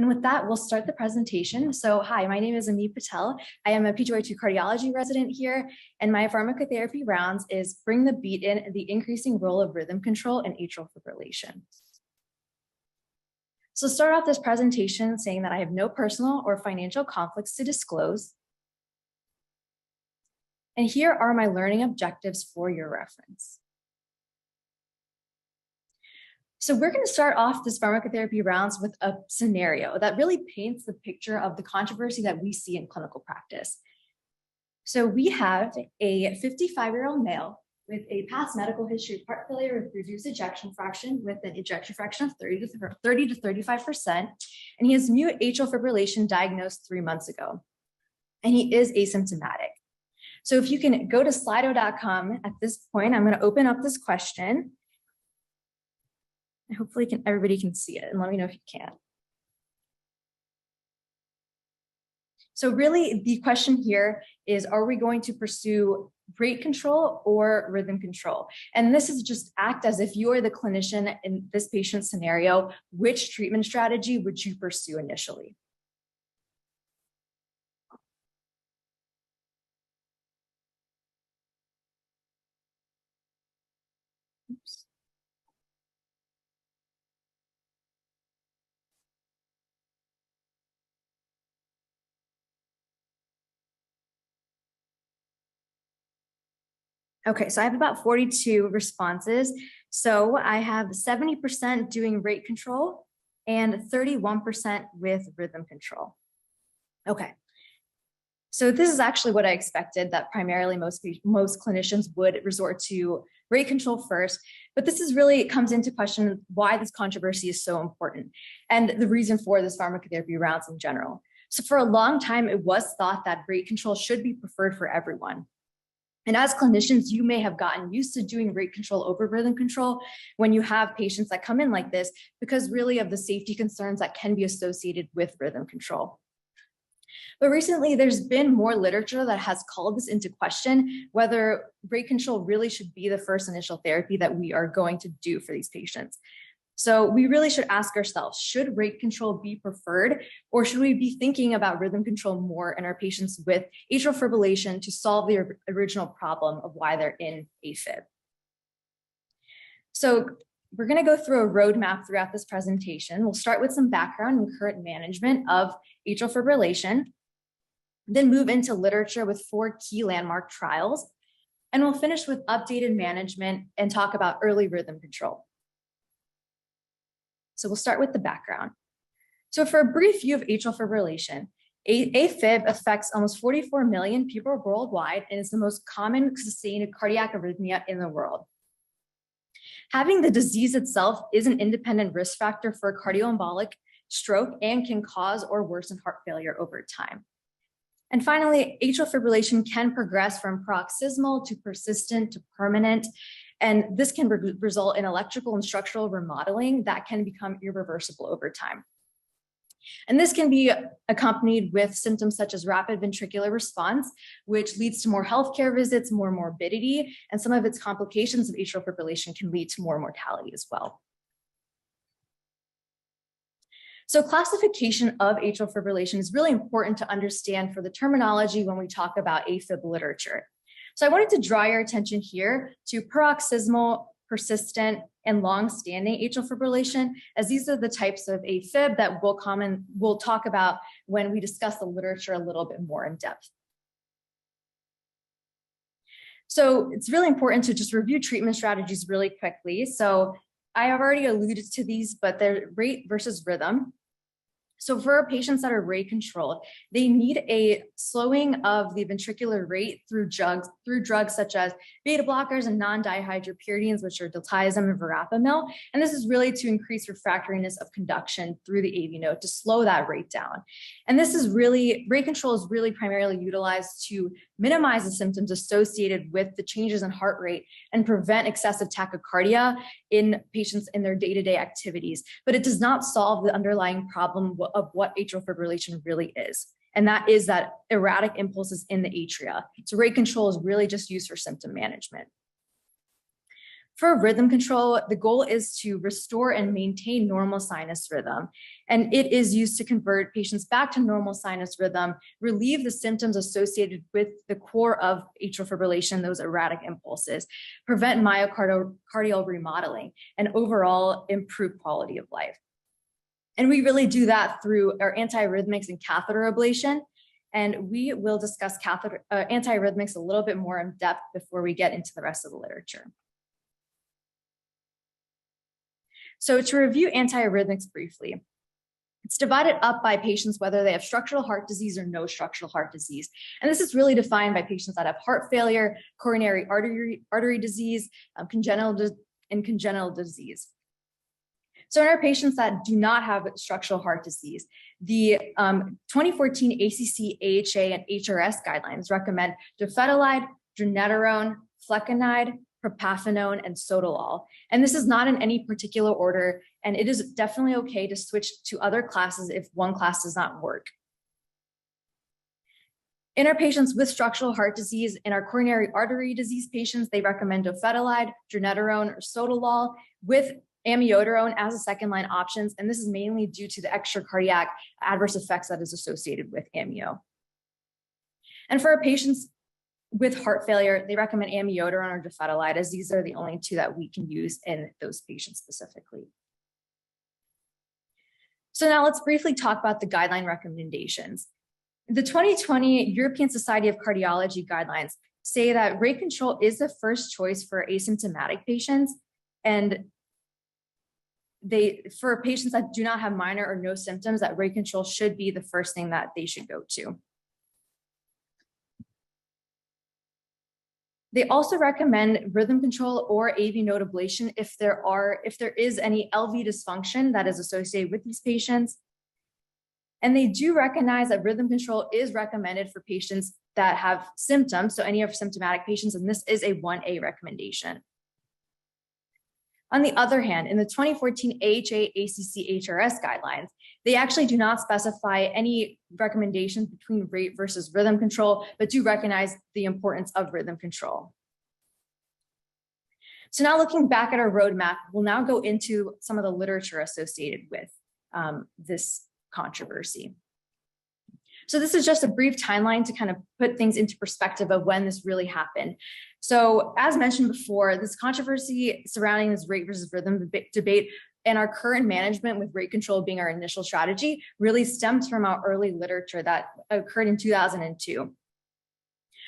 And with that, we'll start the presentation. So hi, my name is Amit Patel. I am a PGY2 cardiology resident here, and my pharmacotherapy rounds is bring the beat in the increasing role of rhythm control in atrial fibrillation. So start off this presentation saying that I have no personal or financial conflicts to disclose. And here are my learning objectives for your reference. So we're going to start off this pharmacotherapy rounds with a scenario that really paints the picture of the controversy that we see in clinical practice. So we have a 55-year-old male with a past medical history of heart failure with reduced ejection fraction with an ejection fraction of 30 to 35%. And he has new atrial fibrillation diagnosed 3 months ago. And he is asymptomatic. So if you can go to slido.com at this point, I'm going to open up this question. Hopefully everybody can see it, and let me know if you can. So really the question here is, are we going to pursue rate control or rhythm control? And this is just act as if you are the clinician in this patient scenario. Which treatment strategy would you pursue initially? Oops. Okay, so I have about 42 responses. So I have 70% doing rate control and 31% with rhythm control. Okay, so this is actually what I expected, that primarily most clinicians would resort to rate control first, but this is really, it comes into question why this controversy is so important and the reason for this pharmacotherapy rounds in general. So for a long time, it was thought that rate control should be preferred for everyone. And as clinicians, you may have gotten used to doing rate control over rhythm control when you have patients that come in like this, because really of the safety concerns that can be associated with rhythm control. But recently, there's been more literature that has called this into question, whether rate control really should be the first initial therapy that we are going to do for these patients. So we really should ask ourselves, should rate control be preferred, or should we be thinking about rhythm control more in our patients with atrial fibrillation to solve the original problem of why they're in AFib? So we're going to go through a roadmap throughout this presentation. We'll start with some background and current management of atrial fibrillation, then move into literature with 4 key landmark trials, and we'll finish with updated management and talk about early rhythm control. So we'll start with the background. So for a brief view of atrial fibrillation, AFib affects almost 44 million people worldwide and is the most common sustained cardiac arrhythmia in the world. Having the disease itself is an independent risk factor for cardioembolic stroke and can cause or worsen heart failure over time. And finally, atrial fibrillation can progress from paroxysmal to persistent to permanent. And this can result in electrical and structural remodeling that can become irreversible over time. And this can be accompanied with symptoms such as rapid ventricular response, which leads to more healthcare visits, more morbidity, and some of its complications of atrial fibrillation can lead to more mortality as well. So classification of atrial fibrillation is really important to understand for the terminology when we talk about AFib literature. So I wanted to draw your attention here to paroxysmal, persistent, and long-standing atrial fibrillation, as these are the types of AFib that we'll talk about when we discuss the literature a little bit more in depth. So it's really important to just review treatment strategies really quickly. So I have already alluded to these, but they're rate versus rhythm. So for patients that are rate controlled, they need a slowing of the ventricular rate through drugs such as beta blockers and non-dihydropyridines, which are diltiazem and verapamil. And this is really to increase refractoriness of conduction through the AV node to slow that rate down. And this is really, rate control is really primarily utilized to minimize the symptoms associated with the changes in heart rate and prevent excessive tachycardia in patients in their day-to-day activities. But it does not solve the underlying problem of what atrial fibrillation really is. And that is that erratic impulses in the atria. So rate control is really just used for symptom management. For rhythm control, the goal is to restore and maintain normal sinus rhythm. And it is used to convert patients back to normal sinus rhythm, relieve the symptoms associated with the core of atrial fibrillation, those erratic impulses, prevent myocardial remodeling, and overall improve quality of life. And we really do that through our antiarrhythmics and catheter ablation. And we will discuss antiarrhythmics a little bit more in depth before we get into the rest of the literature. So to review antiarrhythmics briefly, it's divided up by patients whether they have structural heart disease or no structural heart disease. And this is really defined by patients that have heart failure, coronary artery disease, congenital disease. So in our patients that do not have structural heart disease, the 2014 ACC, AHA, and HRS guidelines recommend dofetilide, dronedarone, flecainide, propafenone, and sotalol. And this is not in any particular order, and it is definitely okay to switch to other classes if one class does not work. In our patients with structural heart disease, in our coronary artery disease patients, they recommend dofetilide, dronedarone, or sotalol with amiodarone as a second-line options, and this is mainly due to the extracardiac adverse effects that is associated with amio. And for our patients with heart failure, they recommend amiodarone or dofetilide, as these are the only two that we can use in those patients specifically. So now let's briefly talk about the guideline recommendations. The 2020 European Society of Cardiology guidelines say that rate control is the first choice for asymptomatic patients, and for patients that do not have minor or no symptoms, that rate control should be the first thing that they should go to. They also recommend rhythm control or AV node ablation if there is any LV dysfunction that is associated with these patients. And they do recognize that rhythm control is recommended for patients that have symptoms, so any of symptomatic patients, and this is a 1A recommendation. On the other hand, in the 2014 AHA, ACC, HRS guidelines, they actually do not specify any recommendations between rate versus rhythm control, but do recognize the importance of rhythm control. So now looking back at our roadmap, we'll now go into some of the literature associated with this controversy. So this is just a brief timeline to kind of put things into perspective of when this really happened. So as mentioned before, this controversy surrounding this rate versus rhythm debate and our current management with rate control being our initial strategy really stems from our early literature that occurred in 2002.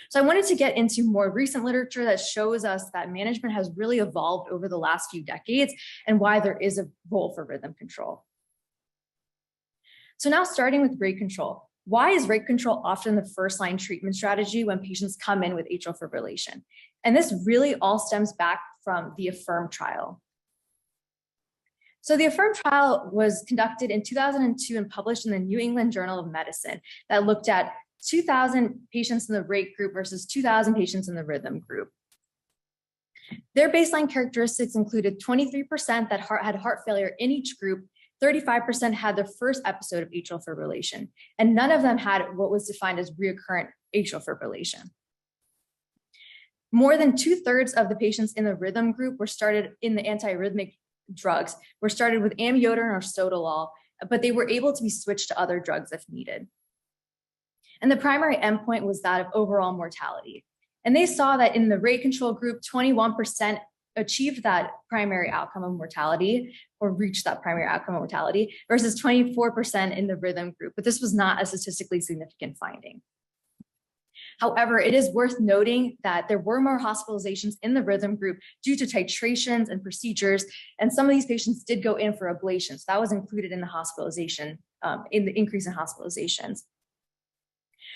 So I wanted to get into more recent literature that shows us that management has really evolved over the last few decades and why there is a role for rhythm control. So now starting with rate control. Why is rate control often the first-line treatment strategy when patients come in with atrial fibrillation? And this really all stems back from the AFFIRM trial. So the AFFIRM trial was conducted in 2002 and published in the New England Journal of Medicine that looked at 2,000 patients in the rate group versus 2,000 patients in the rhythm group. Their baseline characteristics included 23% that had heart failure in each group, 35% had their first episode of atrial fibrillation, and none of them had what was defined as recurrent atrial fibrillation. More than 2/3 of the patients in the rhythm group were started in the antiarrhythmic drugs, were started with amiodarone or sotalol, but they were able to be switched to other drugs if needed. And the primary endpoint was that of overall mortality. And they saw that in the rate control group, 21% achieved that primary outcome of mortality or reached that primary outcome of mortality versus 24% in the rhythm group. But this was not a statistically significant finding. However, it is worth noting that there were more hospitalizations in the rhythm group due to titrations and procedures, and some of these patients did go in for ablation. So that was included in the hospitalization, in the increase in hospitalizations.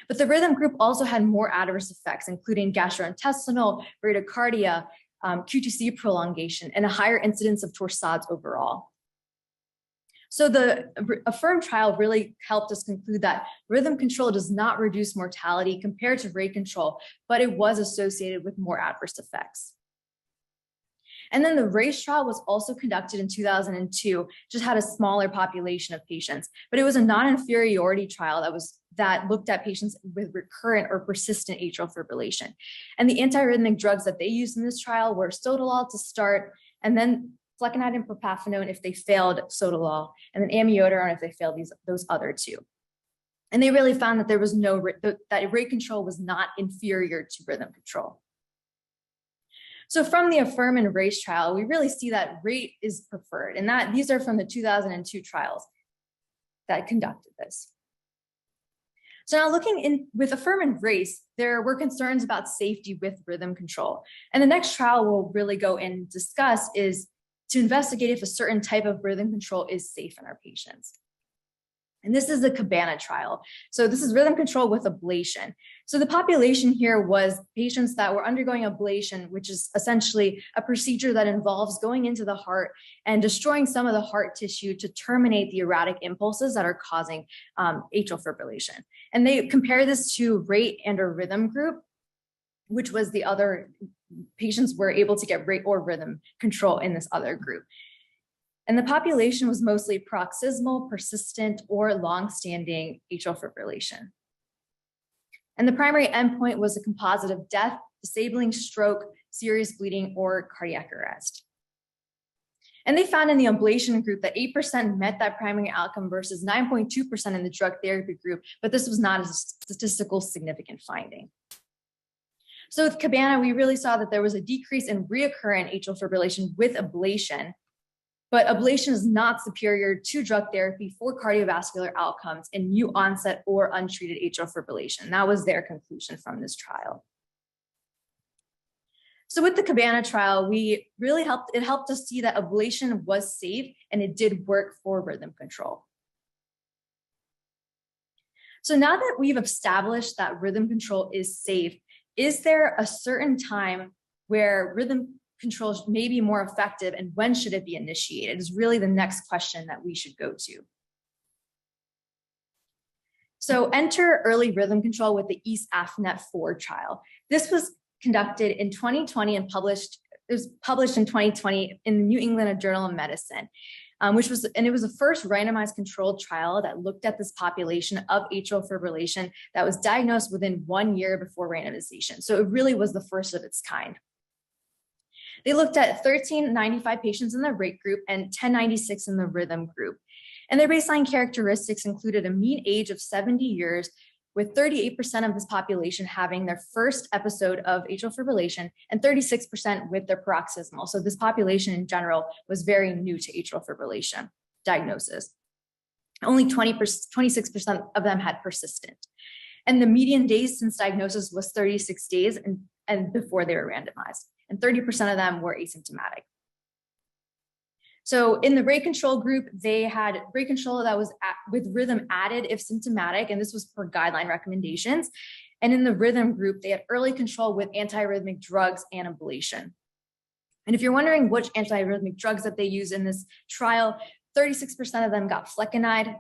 But the rhythm group also had more adverse effects, including gastrointestinal, bradycardia, QTc prolongation, and a higher incidence of torsades overall. So the AFFIRM trial really helped us conclude that rhythm control does not reduce mortality compared to rate control, but it was associated with more adverse effects. And then the RACE trial was also conducted in 2002, just had a smaller population of patients, but it was a non-inferiority trial that looked at patients with recurrent or persistent atrial fibrillation. And the antiarrhythmic drugs that they used in this trial were sotalol to start, and then flecainide and propafenone if they failed sotalol, and then amiodarone if they failed those other two. And they really found that there was that rate control was not inferior to rhythm control. So from the AFFIRM and RACE trial, we really see that rate is preferred, and that these are from the 2002 trials that conducted this. So now looking with AFFIRM and RACE, there were concerns about safety with rhythm control. And the next trial we'll really go and discuss is to investigate if a certain type of rhythm control is safe in our patients. And this is the Cabana trial. So this is rhythm control with ablation. So the population here was patients that were undergoing ablation, which is essentially a procedure that involves going into the heart and destroying some of the heart tissue to terminate the erratic impulses that are causing atrial fibrillation. And they compare this to rate and or rhythm group, which was the other patients were able to get rate or rhythm control in this other group. And the population was mostly paroxysmal, persistent, or long-standing atrial fibrillation. And the primary endpoint was a composite of death, disabling stroke, serious bleeding, or cardiac arrest. And they found in the ablation group that 8% met that primary outcome versus 9.2% in the drug therapy group, but this was not a statistical significant finding. So with Cabana, we really saw that there was a decrease in recurrent atrial fibrillation with ablation, but ablation is not superior to drug therapy for cardiovascular outcomes in new onset or untreated atrial fibrillation. That was their conclusion from this trial. So with the Cabana trial, it helped us see that ablation was safe and it did work for rhythm control. So now that we've established that rhythm control is safe, is there a certain time where rhythm control may be more effective, and when should it be initiated is really the next question that we should go to. So enter early rhythm control with the EASE-AFNET-4 trial. This was conducted in 2020 and it was published in 2020 in the New England Journal of Medicine, it was the first randomized controlled trial that looked at this population of atrial fibrillation that was diagnosed within 1 year before randomization. So it really was the first of its kind. They looked at 1,395 patients in the rate group and 1,096 in the rhythm group. And their baseline characteristics included a mean age of 70 years, with 38% of this population having their first episode of atrial fibrillation and 36% with their paroxysmal. So this population in general was very new to atrial fibrillation diagnosis. Only 26% of them had persistent. And the median days since diagnosis was 36 days and before they were randomized. And 30% of them were asymptomatic. So in the rate control group, they had rate control that was with rhythm added if symptomatic, and this was per guideline recommendations. And in the rhythm group, they had early control with antiarrhythmic drugs and ablation. And if you're wondering which antiarrhythmic drugs that they use in this trial, 36% of them got flecainide,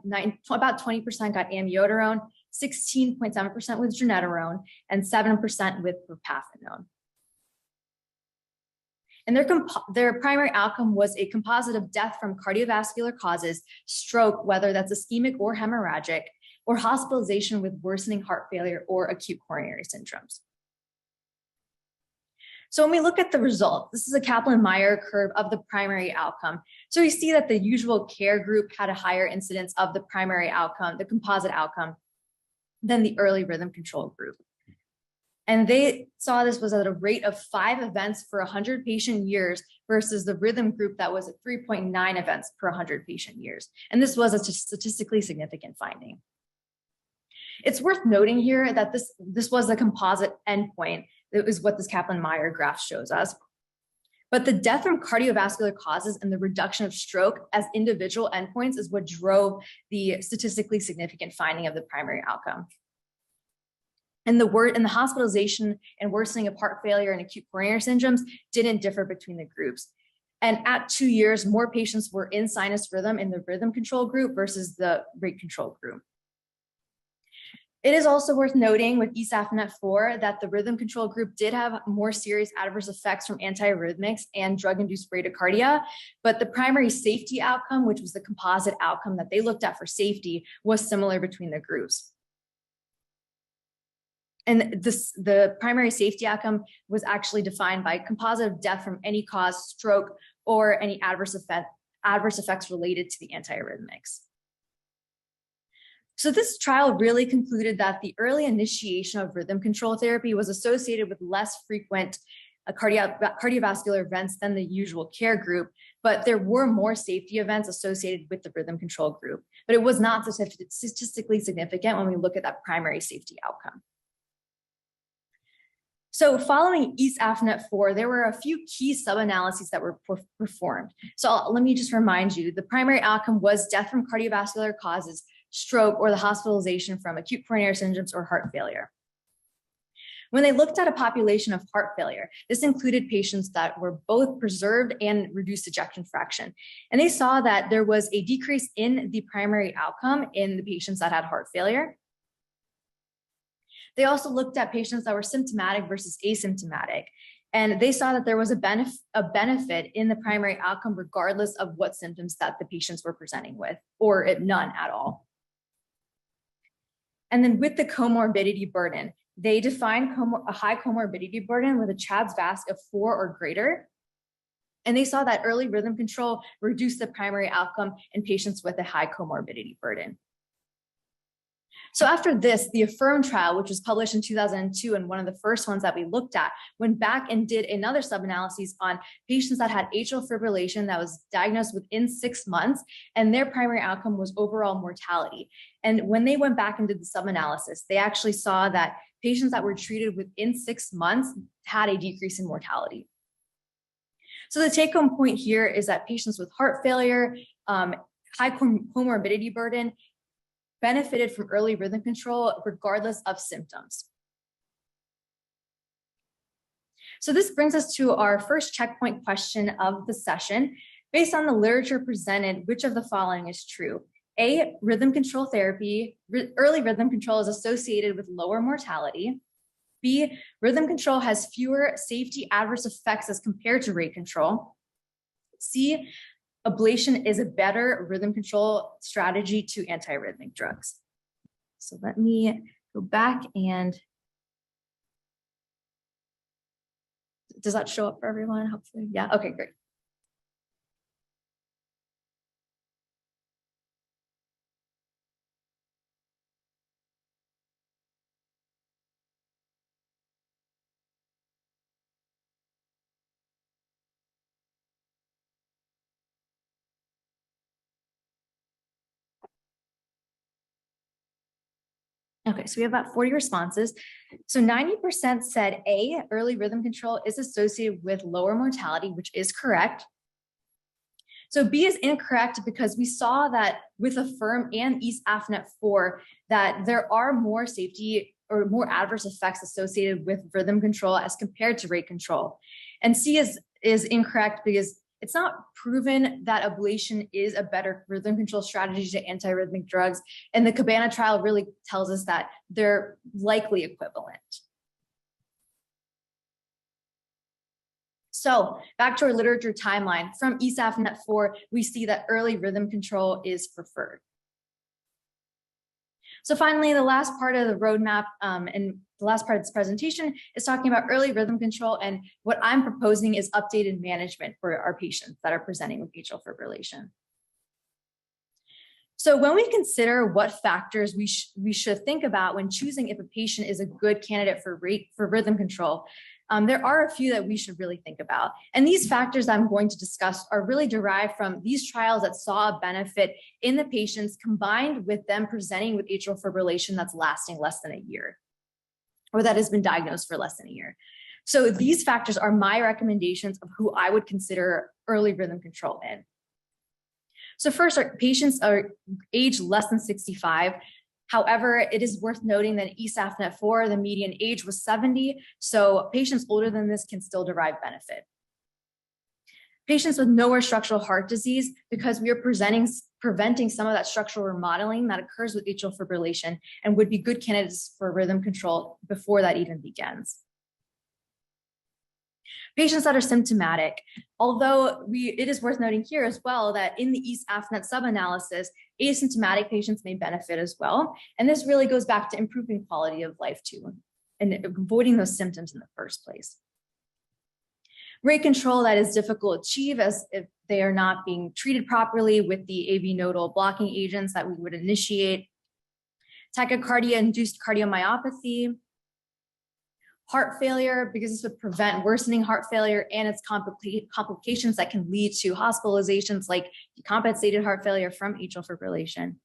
about 20% got amiodarone, 16.7% with dronedarone, and 7% with propafenone. And their primary outcome was a composite of death from cardiovascular causes, stroke, whether that's ischemic or hemorrhagic, or hospitalization with worsening heart failure or acute coronary syndromes. So when we look at the result, this is a Kaplan-Meier curve of the primary outcome. So we see that the usual care group had a higher incidence of the primary outcome, the composite outcome, than the early rhythm control group. And they saw this was at a rate of 5 events per 100 patient years versus the rhythm group that was at 3.9 events per 100 patient years. And this was a statistically significant finding. It's worth noting here that this was a composite endpoint. That is what this Kaplan-Meier graph shows us. But the death from cardiovascular causes and the reduction of stroke as individual endpoints is what drove the statistically significant finding of the primary outcome. And the hospitalization and worsening of heart failure and acute coronary syndromes didn't differ between the groups. And at 2 years, more patients were in sinus rhythm in the rhythm control group versus the rate control group. It is also worth noting with ESAFNet4 that the rhythm control group did have more serious adverse effects from antiarrhythmics and drug-induced bradycardia, but the primary safety outcome, which was the composite outcome that they looked at for safety, was similar between the groups. And the primary safety outcome was actually defined by composite of death from any cause, stroke, or any adverse effects related to the antiarrhythmics. So this trial really concluded that the early initiation of rhythm control therapy was associated with less frequent cardiovascular events than the usual care group, but there were more safety events associated with the rhythm control group. But it was not statistically significant when we look at that primary safety outcome. So following ESAFNet4, there were a few key sub-analyses that were performed. So let me just remind you, the primary outcome was death from cardiovascular causes, stroke, or the hospitalization from acute coronary syndromes or heart failure. When they looked at a population of heart failure, this included patients that were both preserved and reduced ejection fraction. And they saw that there was a decrease in the primary outcome in the patients that had heart failure. They also looked at patients that were symptomatic versus asymptomatic. And they saw that there was a benefit in the primary outcome regardless of what symptoms that the patients were presenting with, or none at all. And then with the comorbidity burden, they defined a high comorbidity burden with a CHA2DS2-VASc of 4 or greater. And they saw that early rhythm control reduced the primary outcome in patients with a high comorbidity burden. So after this, the AFFIRM trial, which was published in 2002 and one of the first ones that we looked at, went back and did another sub-analysis on patients that had atrial fibrillation that was diagnosed within 6 months, and their primary outcome was overall mortality. And when they went back and did the sub-analysis, they actually saw that patients that were treated within 6 months had a decrease in mortality. So the take-home point here is that patients with heart failure, high comorbidity burden, benefited from early rhythm control regardless of symptoms. So this brings us to our first checkpoint question of the session. Based on the literature presented, which of the following is true? A, rhythm control therapy, early rhythm control is associated with lower mortality. B, rhythm control has fewer safety adverse effects as compared to rate control. C, ablation is a better rhythm control strategy to antiarrhythmic drugs. So let me go back and does that show up for everyone? Hopefully, yeah, okay, great. Okay, so we have about 40 responses. So 90% said A, early rhythm control is associated with lower mortality, which is correct. So B is incorrect because we saw that with AFFIRM and ESAFNet4 that there are more safety or more adverse effects associated with rhythm control as compared to rate control. And C is incorrect because it's not proven that ablation is a better rhythm control strategy to antiarrhythmic drugs. And the Cabana trial really tells us that they're likely equivalent. So back to our literature timeline, from ESAFNet4, we see that early rhythm control is preferred. So finally, the last part of the roadmap and the last part of this presentation is talking about early rhythm control, and what I'm proposing is updated management for our patients that are presenting with atrial fibrillation. So when we consider what factors we should think about when choosing if a patient is a good candidate for rhythm control, there are a few that we should really think about. And these factors I'm going to discuss are really derived from these trials that saw a benefit in the patients combined with them presenting with atrial fibrillation that's lasting less than a year, or that has been diagnosed for less than a year. So these factors are my recommendations of who I would consider early rhythm control in. So first, our patients are aged less than 65. However, it is worth noting that ESAFNet4, the median age was 70, so patients older than this can still derive benefit. Patients with no or structural heart disease, because we are presenting preventing some of that structural remodeling that occurs with atrial fibrillation and would be good candidates for rhythm control before that even begins. Patients that are symptomatic, although it is worth noting here as well that in the EAST-AFNET sub-analysis, asymptomatic patients may benefit as well. And this really goes back to improving quality of life too, and avoiding those symptoms in the first place. Rate control that is difficult to achieve as if they are not being treated properly with the AV nodal blocking agents that we would initiate. Tachycardia-induced cardiomyopathy. Heart failure, because this would prevent worsening heart failure and its complications that can lead to hospitalizations like decompensated heart failure from atrial fibrillation.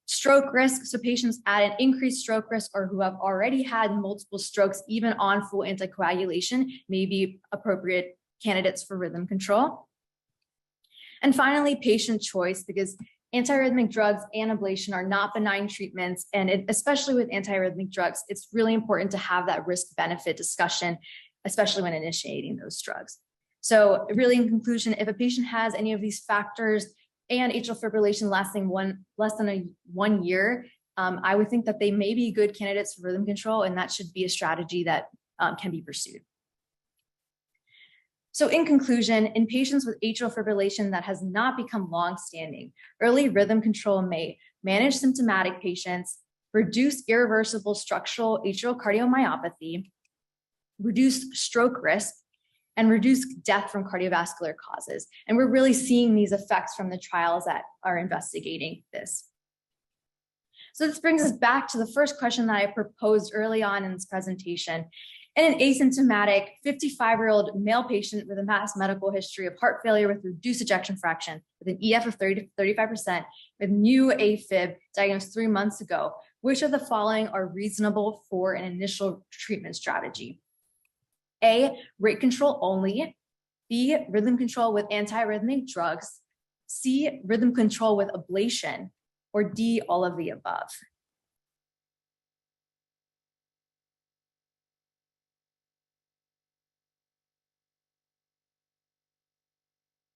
Stroke risk, so patients at an increased stroke risk or who have already had multiple strokes, even on full anticoagulation, may be appropriate candidates for rhythm control. And finally, patient choice, because antiarrhythmic drugs and ablation are not benign treatments, and especially with antiarrhythmic drugs, it's really important to have that risk-benefit discussion, especially when initiating those drugs. So really in conclusion, if a patient has any of these factors and atrial fibrillation lasting less than 1 year, I would think that they may be good candidates for rhythm control, and that should be a strategy that can be pursued. So in conclusion, in patients with atrial fibrillation that has not become long-standing, early rhythm control may manage symptomatic patients, reduce irreversible structural atrial cardiomyopathy, reduce stroke risk, and reduce death from cardiovascular causes. And we're really seeing these effects from the trials that are investigating this. So this brings us back to the first question that I proposed early on in this presentation. In an asymptomatic 55-year-old male patient with a past medical history of heart failure with reduced ejection fraction, with an EF of 30 to 35%, with new AFib diagnosed 3 months ago, which of the following are reasonable for an initial treatment strategy? A, rate control only. B, rhythm control with antiarrhythmic drugs. C, rhythm control with ablation. Or D, all of the above.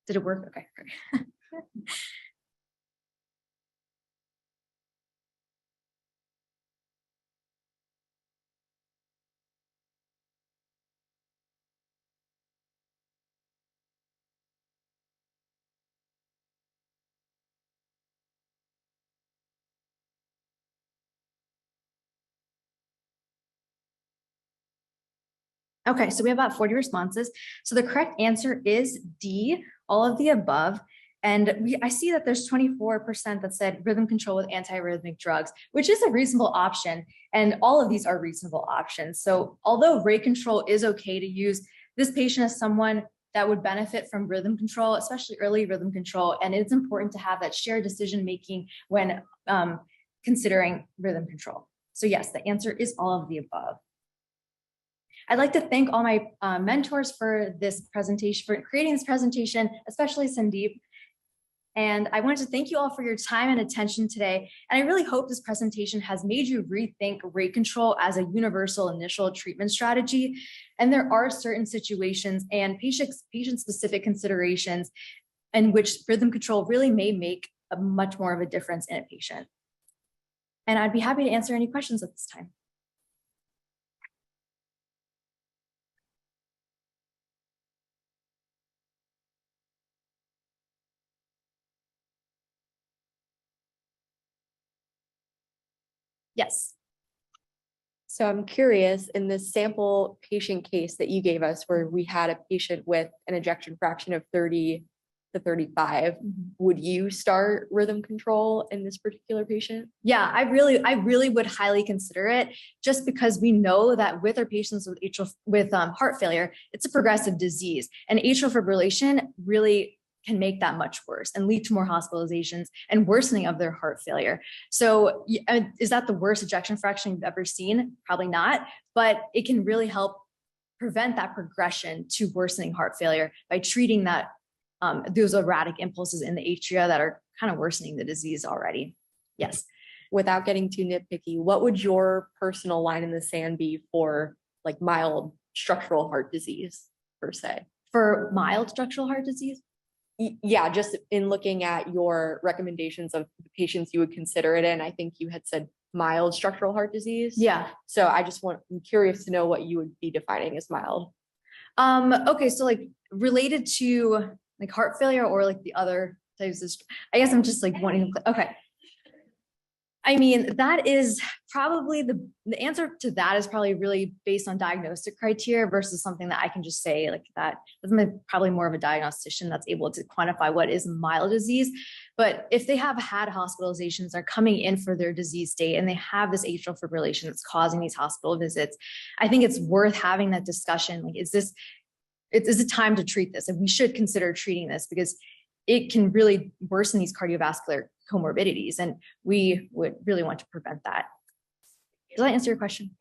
Did it work? Okay, great. Okay, so we have about 40 responses. So the correct answer is D, all of the above. And I see that there's 24% that said rhythm control with antiarrhythmic drugs, which is a reasonable option. And all of these are reasonable options. So although rate control is okay to use, this patient is someone that would benefit from rhythm control, especially early rhythm control. And it's important to have that shared decision-making when considering rhythm control. So yes, the answer is all of the above. I'd like to thank all my mentors for this presentation, for creating this presentation, especially Sandeep. And I wanted to thank you all for your time and attention today. And I really hope this presentation has made you rethink rate control as a universal initial treatment strategy. And there are certain situations and patient-specific considerations in which rhythm control really may make a much more of a difference in a patient. And I'd be happy to answer any questions at this time. Yes. So I'm curious, in this sample patient case that you gave us, where we had a patient with an ejection fraction of 30 to 35, would you start rhythm control in this particular patient? Yeah, I really would highly consider it, just because we know that with our patients with heart failure, it's a progressive disease, and atrial fibrillation really can make that much worse and lead to more hospitalizations and worsening of their heart failure. So is that the worst ejection fraction you've ever seen? Probably not, but it can really help prevent that progression to worsening heart failure by treating that those erratic impulses in the atria that are kind of worsening the disease already. Yes. Without getting too nitpicky, what would your personal line in the sand be for like mild structural heart disease per se? For mild structural heart disease? Yeah, just in looking at your recommendations of the patients you would consider it in, I think you had said mild structural heart disease. Yeah. So I'm curious to know what you would be defining as mild. Okay, so like related to like heart failure or like the other types of, I guess I'm just like wanting to, okay. I mean, that is probably the answer to that is probably really based on diagnostic criteria versus something that I can just say like that. That's probably more of a diagnostician that's able to quantify what is mild disease. But if they have had hospitalizations, are coming in for their disease state, and they have this atrial fibrillation that's causing these hospital visits, I think it's worth having that discussion. Like, is it time to treat this? And we should consider treating this because it can really worsen these cardiovascular comorbidities, and we would really want to prevent that. Does that answer your question?